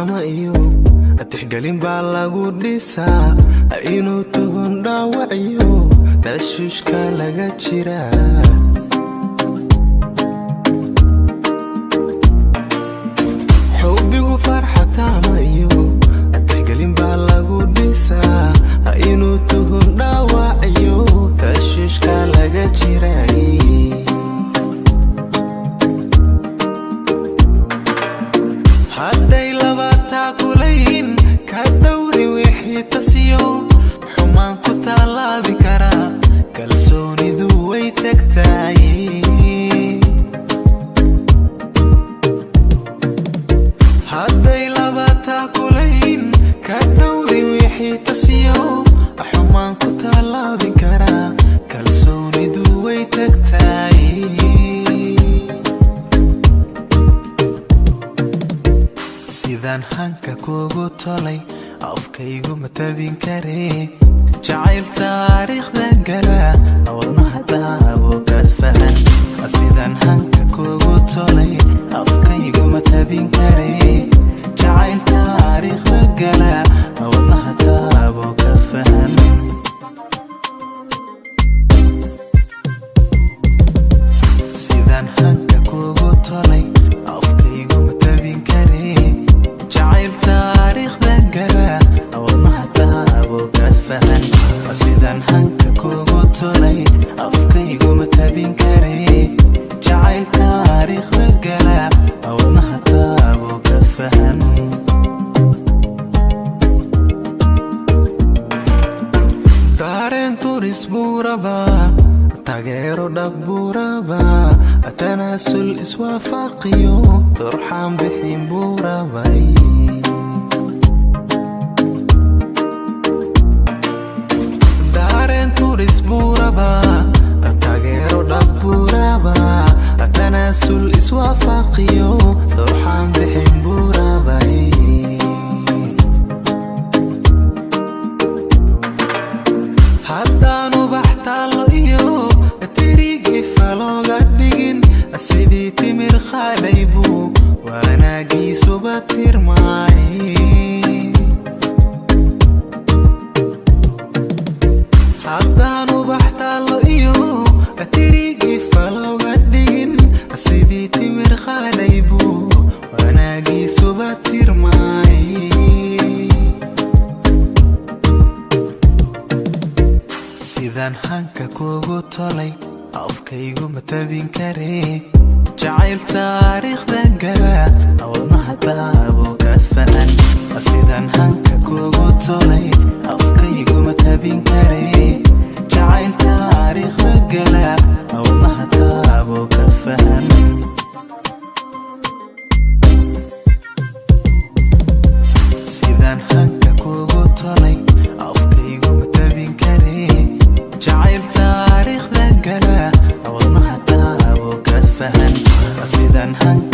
taama iyo atixgelin baa lagu dhisaa inuu tuhun dhaawaciyo tashuushka laga jiraa xubbigu farxa taama iyo atixgelin baa lagu dhisaa inuu tuhun dhaawaciyo tashuushka laga jiraa hadday labataa kulayn ka dawri wixii tasiyo xumaan ku tallaabi karaa kalsoonidu way tagtaay hadday labataa kulayn ka dawri wixii tasiyo xumaan ku tallaabi karaa kalsoonidu way tagtaay sidaan hanka kugu tolay afkaygu ma tabin karee jacayl taariikhda gala wadnaha daabo ka fahan sidaan hanka kugu tolay afkaygu ma tabin karee jacayl taariikhda gala wadnaha daabo ka fahan sidaan hanka kugu tolay afkaygu ma tabin karee jacayl taariikhda gala wadnaha daabo ka fahan sidaan hanka kugu tolay afkaygu ma tabin karee jacayl taariikhda gala wadnaha daabo ka fahan dareen turis buu rabaa taageero dhab buu rabaa tanaasul iswaafaqiyo turxaan bixin buu rabay dareen turis buu rabaa taageero dhab buu rabaa tanaasul iswaafaqiyo turxaan bixin buu rabay haddaanu baxtaalo iyo tirigi falooga dhigin sidii timir khaalay buu wanaagiisuba tirmaay haddaanu baxtaalo iyo tirigi falooga dhigin sidii timir khaalay buu wanaagiisuba tirmaay sidaan hanka kugu tolay afkaygu ma tabin karee jacayl taariikhda gala wadnaha daabo ka fahan sidaan hanka kugu tolay afkaygu ma tabin karee jacayl taariikhda gala wadnaha daabo ka fahan sidaan hanka kugu tolay afkaygu ma tabin karee jacayl taariikhda gala wadnaha daabo ka fahan sidaan hanka